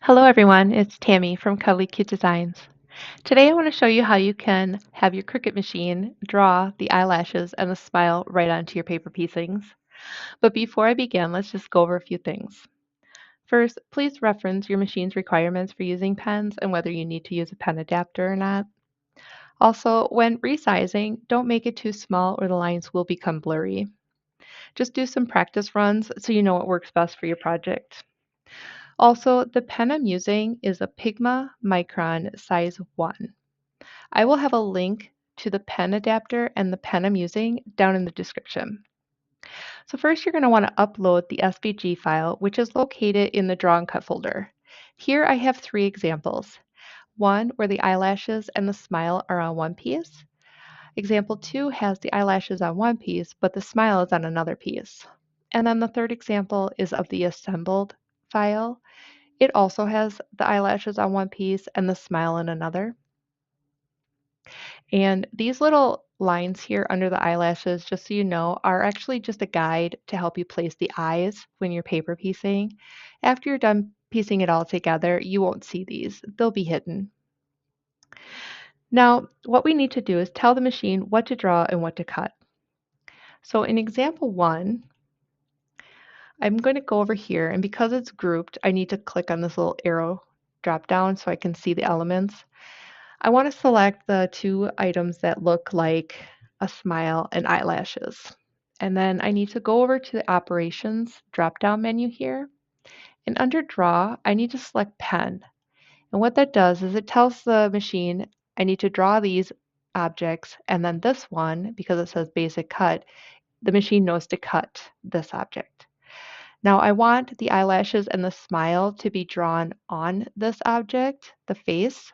Hello everyone, it's Tammy from Cuddly Cute Designs. Today I want to show you how you can have your Cricut machine draw the eyelashes and the smile right onto your paper piecings. But before I begin, let's just go over a few things. First, please reference your machine's requirements for using pens and whether you need to use a pen adapter or not. Also, when resizing, don't make it too small or the lines will become blurry. Just do some practice runs so you know what works best for your project. Also, the pen I'm using is a Pigma Micron size 1. I will have a link to the pen adapter and the pen I'm using down in the description. So first you're going to want to upload the SVG file, which is located in the Draw and Cut folder. Here I have three examples. One where the eyelashes and the smile are on one piece. Example 2 has the eyelashes on one piece, but the smile is on another piece. And then the third example is of the assembled file. It also has the eyelashes on one piece and the smile on another. And these little lines here under the eyelashes, just so you know, are actually just a guide to help you place the eyes when you're paper piecing. After you're done piecing it all together, you won't see these. They'll be hidden. Now, what we need to do is tell the machine what to draw and what to cut. So in example 1, I'm going to go over here, and because it's grouped, I need to click on this little arrow drop down so I can see the elements. I want to select the two items that look like a smile and eyelashes. And then I need to go over to the Operations drop-down menu here. And under Draw, I need to select Pen. And what that does is it tells the machine I need to draw these objects, and then this one, because it says Basic Cut, the machine knows to cut this object. Now I want the eyelashes and the smile to be drawn on this object, the face.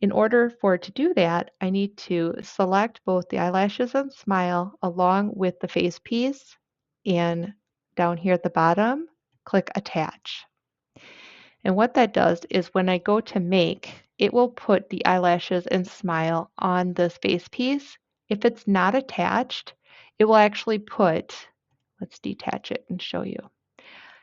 In order for it to do that, I need to select both the eyelashes and smile along with the face piece, and down here at the bottom, click Attach. And what that does is when I go to make, it will put the eyelashes and smile on this face piece. If it's not attached, it will actually put, let's detach it and show you.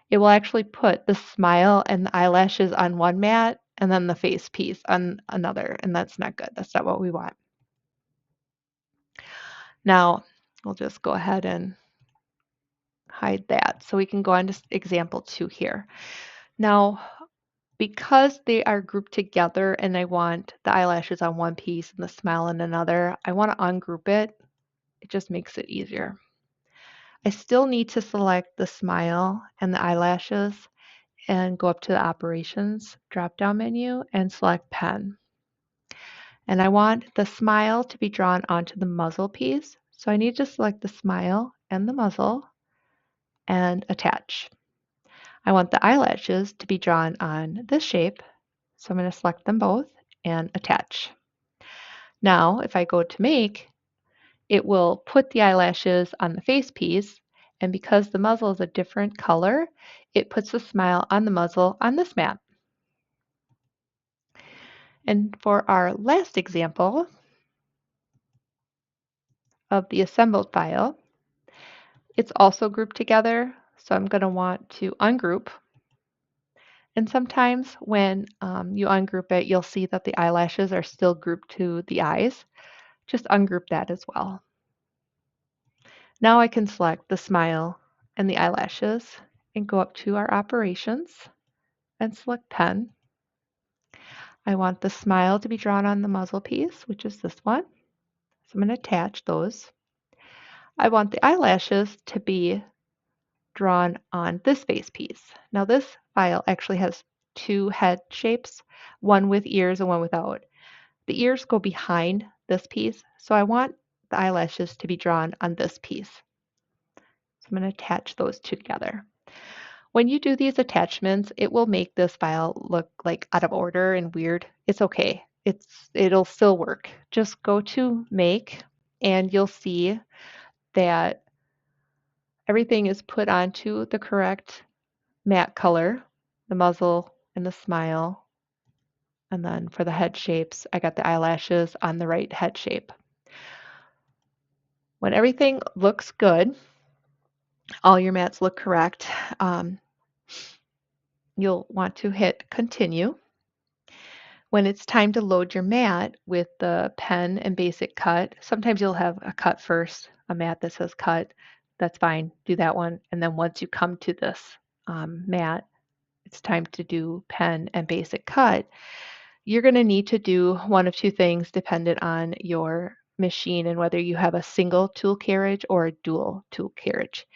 It will actually put the smile and the eyelashes on one mat and then the face piece on another, and that's not good. That's not what we want. Now, we'll just go ahead and hide that. So we can go on to example 2 here. Now, because they are grouped together and I want the eyelashes on one piece and the smile on another, I want to ungroup it. It just makes it easier. I still need to select the smile and the eyelashes and go up to the Operations drop-down menu and select Pen. And I want the smile to be drawn onto the muzzle piece. So I need to select the smile and the muzzle and attach. I want the eyelashes to be drawn on this shape. So I'm going to select them both and attach. Now, if I go to make, it will put the eyelashes on the face piece. And because the muzzle is a different color, it puts the smile on the muzzle on this mat. And for our last example of the assembled file, it's also grouped together. So I'm going to want to ungroup. And sometimes when you ungroup it, you'll see that the eyelashes are still grouped to the eyes. Just ungroup that as well. Now I can select the smile and the eyelashes and go up to our Operations and select Pen. I want the smile to be drawn on the muzzle piece, which is this one. So I'm going to attach those. I want the eyelashes to be drawn on this face piece. Now this file actually has two head shapes, one with ears and one without. The ears go behind this piece, so I want the eyelashes to be drawn on this piece. So I'm going to attach those two together. When you do these attachments, it will make this file look like out of order and weird. It's okay. It'll still work. Just go to Make and you'll see that everything is put onto the correct matte color, the muzzle and the smile. And then for the head shapes, I got the eyelashes on the right head shape. When everything looks good, all your mats look correct, you'll want to hit continue. When it's time to load your mat with the pen and basic cut, sometimes you'll have a cut first, a mat that says cut. That's fine. Do that one. And then once you come to this mat, it's time to do pen and basic cut. You're going to need to do one of two things dependent on your machine and whether you have a single tool carriage or a dual tool carriage.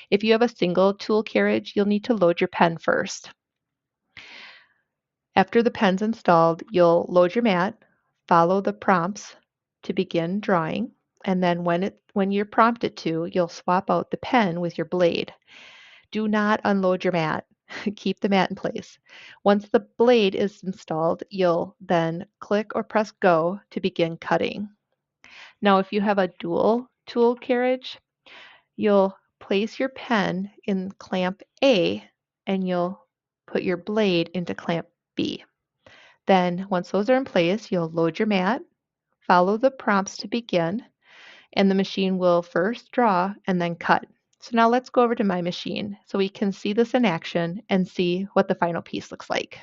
If you have a single tool carriage, you'll need to load your pen first. After the pen's installed, you'll load your mat, follow the prompts to begin drawing, and then when you're prompted to, you'll swap out the pen with your blade. Do not unload your mat. Keep the mat in place. Once the blade is installed, you'll then click or press go to begin cutting. Now, if you have a dual tool carriage, you'll place your pen in clamp A and you'll put your blade into clamp B. Then, once those are in place, you'll load your mat, follow the prompts to begin, and the machine will first draw and then cut. So now let's go over to my machine so we can see this in action and see what the final piece looks like.